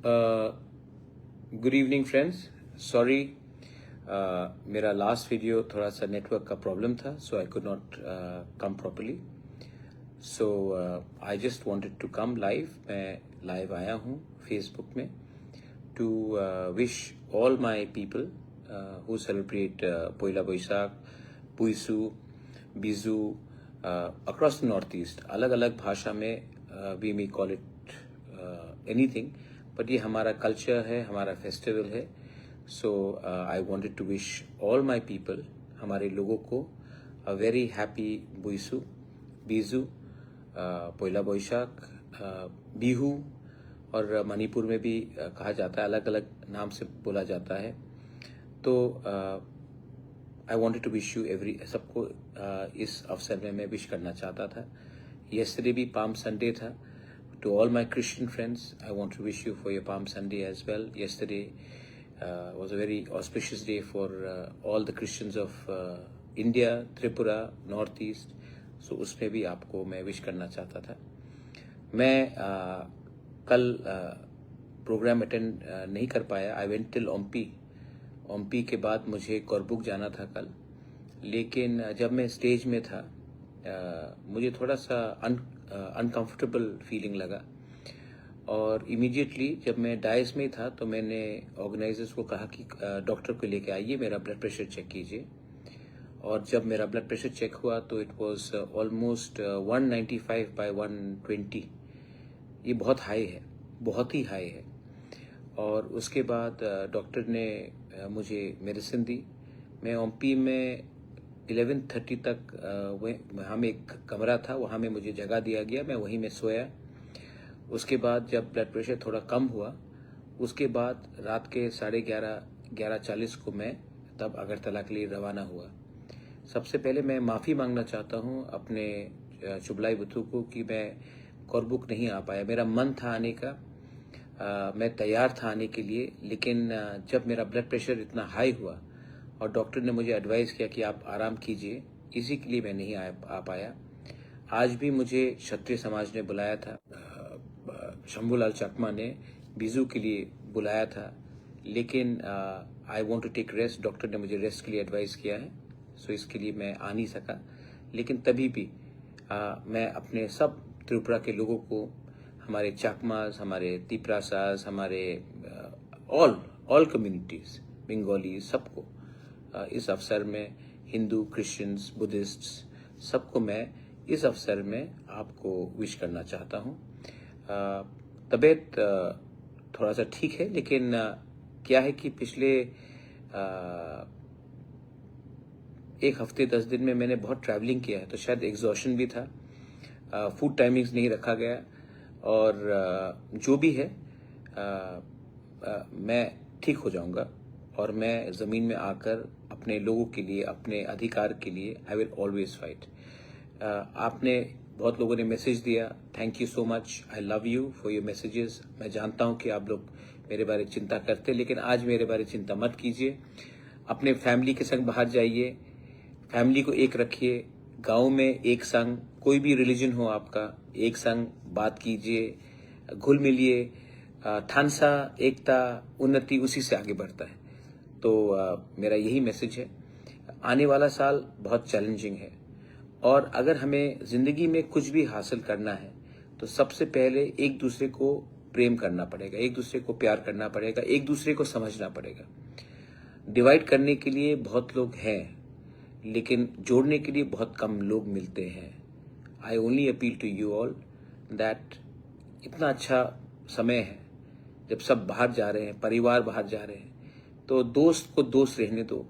Good evening friends, sorry मेरा last video थोड़ा सा नेटवर्क का प्रॉब्लम था, so I could not come properly. So I just wanted to come live. मैं live आया हूँ फेसबुक में to wish all my people who celebrate Poila Boishakh, Puisu, Biju across the north East. अलग अलग भाषा में we may call it anything, but ये हमारा कल्चर है, हमारा फेस्टिवल है. So I wanted to wish all my people, हमारे लोगों को, a very happy Buisu, Biju, Poila Boishakh, Bihu, और मणिपुर में भी कहा जाता है, अलग अलग नाम से बोला जाता है. तो I wanted to wish you every, सबको इस अवसर में मैं विश करना चाहता था. येस्टरडे भी पाम संडे था. To all my Christian friends, I want to wish you for your Palm Sunday as well. Yesterday was a very auspicious day for all the Christians of India, Tripura, Northeast. So उसमें भी आपको मैं wish करना चाहता था. मैं कल programme attend नहीं कर पाया. I went till ओम्पी. ओम्पी के बाद मुझे कोरबुक जाना था कल, लेकिन जब मैं स्टेज में था मुझे थोड़ा सा अनकंफर्टेबल फीलिंग लगा, और इमीडिएटली जब मैं डाइस में था तो मैंने ऑर्गेनाइजर्स को कहा कि डॉक्टर को लेके आइए, मेरा ब्लड प्रेशर चेक कीजिए. और जब मेरा ब्लड प्रेशर चेक हुआ तो इट वाज ऑलमोस्ट 195 बाय 120. ये बहुत हाई है, बहुत ही हाई है. और उसके बाद डॉक्टर ने मुझे मेडिसिन दी. मैं ओम्पी में 11:30 तक वहाँ में एक कमरा था, वहाँ में मुझे जगह दिया गया, मैं वहीं में सोया. उसके बाद जब ब्लड प्रेशर थोड़ा कम हुआ, उसके बाद रात के 11:30 को मैं तब अगरतला के लिए रवाना हुआ. सबसे पहले मैं माफ़ी मांगना चाहता हूँ अपने चुबलाई बुथू को कि मैं कोरबुक नहीं आ पाया. मेरा मन था आने का, मैं तैयार था आने के लिए, लेकिन जब मेरा ब्लड प्रेशर इतना हाई हुआ और डॉक्टर ने मुझे एडवाइस किया कि आप आराम कीजिए, इसी के लिए मैं नहीं आ पाया. आज भी मुझे क्षत्रिय समाज ने बुलाया था, शंभूलाल चकमा ने बीजू के लिए बुलाया था, लेकिन I want to take rest. Doctor ने मुझे रेस्ट के लिए एडवाइस किया है, सो इसके लिए मैं आ नहीं सका. लेकिन तभी भी मैं अपने सब त्रिपुरा के लोगों को, हमारे चाकमास, हमारे तिपरासास, हमारे ऑल कम्युनिटीज, बंगाली, सबको इस अवसर में, हिंदू, क्रिश्चियंस, बुद्धिस्ट्स, सबको मैं इस अवसर में आपको विश करना चाहता हूँ. तबीयत थोड़ा सा ठीक है, लेकिन क्या है कि पिछले 1 हफ्ते 10 दिन में मैंने बहुत ट्रैवलिंग किया है, तो शायद एग्जॉशन भी था. फूड टाइमिंग्स नहीं रखा गया, और जो भी है मैं ठीक हो जाऊंगा, और मैं ज़मीन में आकर अपने लोगों के लिए, अपने अधिकार के लिए आई विल ऑलवेज फाइट. आपने बहुत लोगों ने मैसेज दिया, thank you so much. I love you for your messages. मैं जानता हूं कि आप लोग मेरे बारे चिंता करते, लेकिन आज मेरे बारे चिंता मत कीजिए. अपने फैमिली के संग बाहर जाइए, फैमिली को एक रखिए, गाँव में एक संग, कोई भी रिलीजन हो आपका, एक संग बात कीजिए, घुल मिलिए. थानसा, एकता, उन्नति उसी से आगे बढ़ता है. तो मेरा यही मैसेज है. आने वाला साल बहुत चैलेंजिंग है, और अगर हमें जिंदगी में कुछ भी हासिल करना है तो सबसे पहले एक दूसरे को प्रेम करना पड़ेगा, एक दूसरे को प्यार करना पड़ेगा, एक दूसरे को समझना पड़ेगा. डिवाइड करने के लिए बहुत लोग हैं, लेकिन जोड़ने के लिए बहुत कम लोग मिलते हैं. I only appeal to you all that इतना अच्छा समय है जब सब बाहर जा रहे हैं, परिवार बाहर जा रहे हैं, तो दोस्त को दोस्त रहने दो,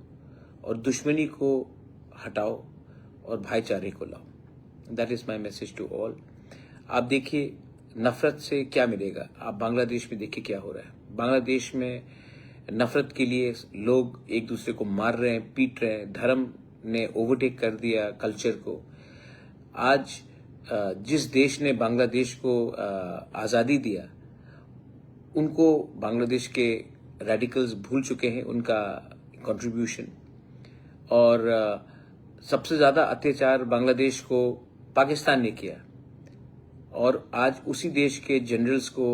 और दुश्मनी को हटाओ, और भाईचारे को लाओ. That is my message to all. आप देखिए नफरत से क्या मिलेगा. आप बांग्लादेश में देखिए क्या हो रहा है. बांग्लादेश में नफरत के लिए लोग एक दूसरे को मार रहे हैं, पीट रहे हैं. धर्म ने ओवरटेक कर दिया कल्चर को. आज जिस देश ने बांग्लादेश को आज़ादी दिया, उनको बांग्लादेश के रेडिकल्स भूल चुके हैं उनका कंट्रीब्यूशन. और सबसे ज़्यादा अत्याचार बांग्लादेश को पाकिस्तान ने किया, और आज उसी देश के जनरल्स को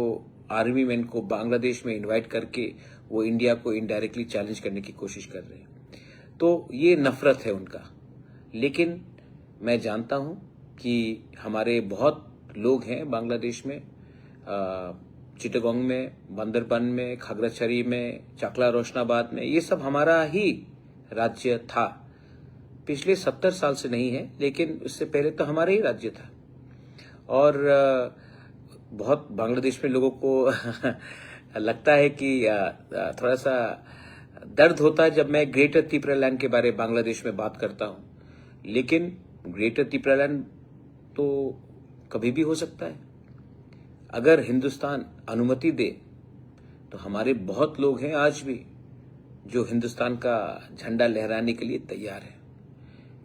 आर्मी मैन को बांग्लादेश में इनवाइट करके वो इंडिया को इनडायरेक्टली चैलेंज करने की कोशिश कर रहे हैं। तो ये नफरत है उनका। लेकिन मैं जानता हूं कि हमारे बहुत लोग हैं बांग्लादेश में, चिटागोंग में, बंदरबन में, खागराछड़ी में, चकला रोशनाबाद में। ये सब हमारा ही राज्य था। पिछले 70 साल से नहीं है, लेकिन उससे पहले तो हमारा ही राज्य था। और बहुत बांग्लादेश में लोगों को लगता है कि थोड़ा सा दर्द होता है जब मैं ग्रेटर त्रिपुरालैंड के बारे में बांग्लादेश में बात करता हूं। लेकिन ग्रेटर त्रिपुरालैंड तो कभी भी हो सकता है। अगर हिंदुस्तान अनुमति दे तो हमारे बहुत लोग हैं आज भी जो हिंदुस्तान का झंडा लहराने के लिए तैयार है।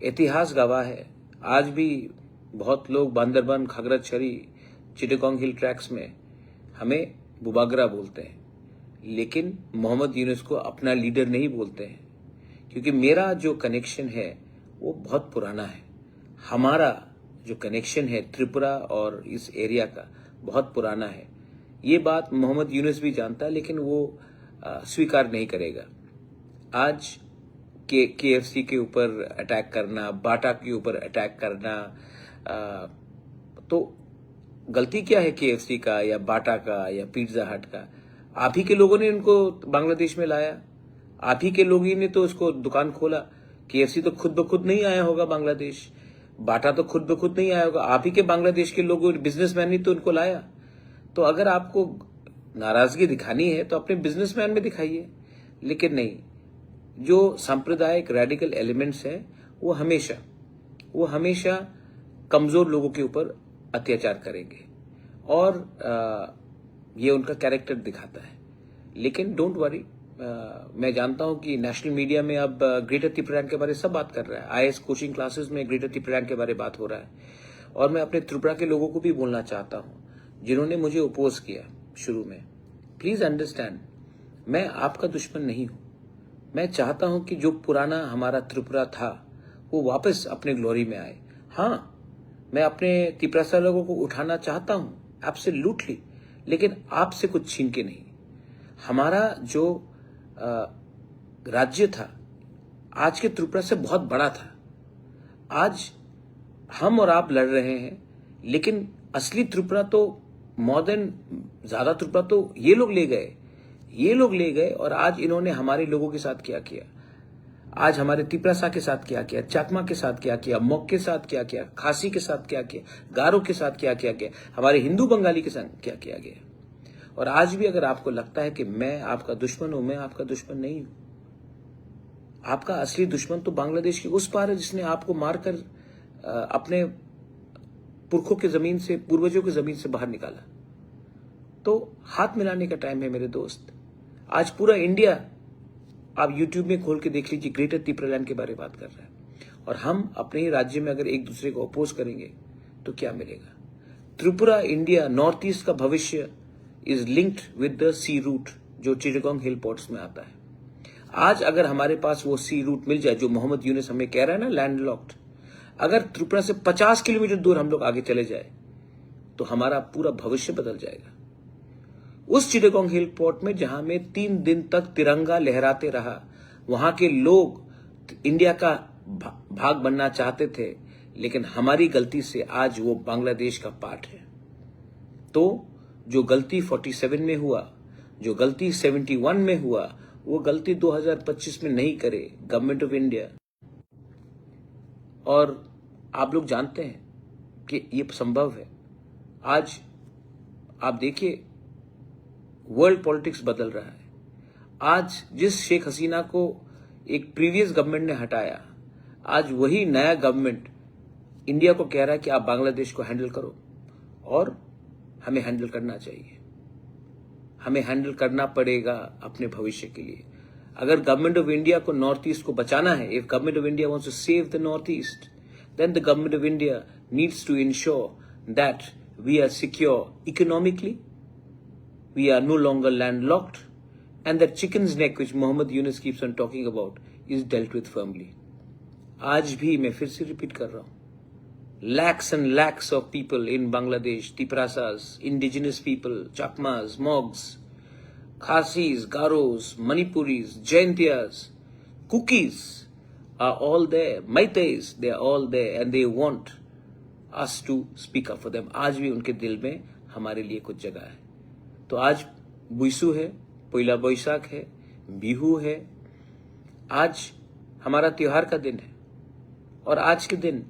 इतिहास गवाह है, आज भी बहुत लोग बांदरबन, खागराछड़ी, चिटागोंग हिल ट्रैक्स में हमें बुबागरा बोलते हैं, लेकिन मोहम्मद यूनुस को अपना लीडर नहीं बोलते हैं। क्योंकि मेरा जो कनेक्शन है वो बहुत पुराना है। हमारा जो कनेक्शन है त्रिपुरा और इस एरिया का बहुत पुराना है। ये बात मोहम्मद यूनुस भी जानता है, लेकिन वो स्वीकार नहीं करेगा। आज KFC के ऊपर अटैक करना, बाटा के ऊपर अटैक करना, तो गलती क्या है KFC का या बाटा का या पिज्जा हट का? आप ही के लोगों ने उनको बांग्लादेश में लाया, आप ही के लोगों ने तो उसको दुकान खोला। KFC तो खुद ब खुद नहीं आया होगा बांग्लादेश, बाटा तो खुद ब खुद नहीं आया होगा, आप ही के बांग्लादेश के लोगों, बिजनेसमैन ने तो उनको लाया। तो अगर आपको नाराजगी दिखानी है तो अपने बिजनेसमैन में दिखाइए, लेकिन नहीं। जो सांप्रदायिक रेडिकल एलिमेंट्स हैं वो हमेशा कमजोर लोगों के ऊपर अत्याचार करेंगे, और ये उनका कैरेक्टर दिखाता है। लेकिन डोंट वरी, मैं जानता हूं कि नेशनल मीडिया में अब ग्रेटर त्रिपुरालैंड के बारे में सब बात कर रहा है। IAS कोचिंग क्लासेस में ग्रेटर त्रिपुरालैंड के बारे में बात हो रहा है। और मैं अपने त्रिपुरा के लोगों को भी बोलना चाहता हूं जिन्होंने मुझे अपोज किया शुरू में, प्लीज अंडरस्टैंड, मैं आपका दुश्मन नहीं हूं। मैं चाहता हूं कि जो पुराना हमारा त्रिपुरा था वो वापस अपने ग्लोरी में आए। हाँ, मैं अपने त्रिपुरा से लोगों को उठाना चाहता हूं, एब्सोल्युटली, लेकिन आपसे कुछ छीन के नहीं। हमारा जो राज्य था आज के त्रिपुरा से बहुत बड़ा था। आज हम और आप लड़ रहे हैं, लेकिन असली त्रिपुरा तो ज्यादा त्रिपुरा तो ये लोग ले गए। और आज इन्होंने हमारे लोगों के साथ क्या किया, आज हमारे त्रिपुरा के साथ क्या किया, चाकमा के साथ क्या किया, मोक के साथ क्या किया, खासी के साथ क्या किया, गारो के साथ क्या किया गया, हमारे हिंदू बंगाली के साथ क्या किया गया। और आज भी अगर आपको लगता है कि मैं आपका दुश्मन हूं, मैं आपका दुश्मन नहीं हूं। आपका असली दुश्मन तो बांग्लादेश के उस पार है, जिसने आपको मारकर अपने पुरखों के जमीन से, पूर्वजों की जमीन से बाहर निकाला। तो हाथ मिलाने का टाइम है मेरे दोस्त। आज पूरा इंडिया, आप यूट्यूब में खोल के देख लीजिए, ग्रेटर त्रिपुरालैंड के बारे में बात कर रहा है। और हम अपने ही राज्य में अगर एक दूसरे को अपोज करेंगे तो क्या मिलेगा? त्रिपुरा, इंडिया, नॉर्थ ईस्ट का भविष्य is linked with the sea route जो चिटागोंग हिल पोर्ट्स में आता है। आज अगर हमारे पास वो सी रूट मिल जाए जो मोहम्मद यूनुस हमें कह रहा है ना, लैंडलॉक्ड, अगर त्रिपुरा से 50 किलोमीटर दूर हम लोग आगे चले जाए तो हमारा पूरा भविष्य बदल जाएगा। उस चिटागोंग हिल पोर्ट में जहां में 3 दिन तक तिरंगा लहराते रहा, वहां के लोग इंडिया का भाग बनना चाहते थे, लेकिन हमारी गलती से आज वो बांग्लादेश का पार्ट है। तो जो गलती 47 में हुआ, जो गलती 71 में हुआ, वो गलती 2025 में नहीं करे गवर्नमेंट ऑफ इंडिया। और आप लोग जानते हैं कि ये संभव है। आज आप देखिए, वर्ल्ड पॉलिटिक्स बदल रहा है। आज जिस शेख हसीना को एक प्रीवियस गवर्नमेंट ने हटाया, आज वही नया गवर्नमेंट इंडिया को कह रहा है कि आप बांग्लादेश को हैंडल करो। और हमें हैंडल करना चाहिए, हमें हैंडल करना पड़ेगा अपने भविष्य के लिए। अगर गवर्नमेंट ऑफ इंडिया को नॉर्थ ईस्ट को बचाना है, if government of India wants to save the north east, then the government of India needs to ensure that we are secure economically, we are no longer landlocked, and that chicken's neck which Mohammed Yunus keeps on talking about is dealt with firmly. आज भी मैं फिर से repeat कर रहा हूं, lakhs and lakhs of people in Bangladesh, Tiprasas, indigenous people, Chakmas, Mogs, Khasis, Garos, Manipuris, Jaintias, Kukis are all there. Maitais, they are all there and they want us to speak up for them. आज भी उनके दिल में हमारे लिए कुछ जगह है. तो आज बुइसु है, पोइला बोईसाख है, बिहू है. आज हमारा त्योहार का दिन है और आज के दिन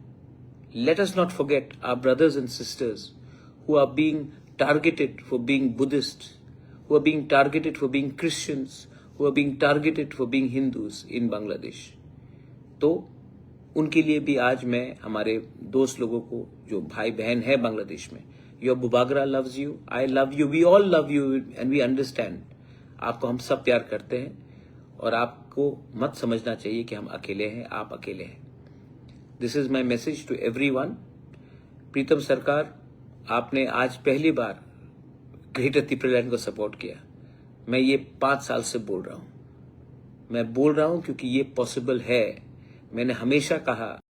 let us not forget our brothers and sisters who are being targeted for being Buddhists, who are being targeted for being Christians, who are being targeted for being Hindus in Bangladesh. तो उनके लिए भी आज मैं हमारे दोस्त लोगों को जो भाई बहन है बांग्लादेश में, योर बुबागरा loves you, I love you, we all love you and we understand. आपको हम सब प्यार करते हैं और आपको मत समझना चाहिए कि हम अकेले हैं, आप अकेले हैं. This is my message to everyone. Pritam Sarkar, आपने आज पहली बार ग्रेटर त्रिपुरालैंड को सपोर्ट किया. मैं ये 5 साल से बोल रहा हूं. मैं बोल रहा हूं क्योंकि ये पॉसिबल है. मैंने हमेशा कहा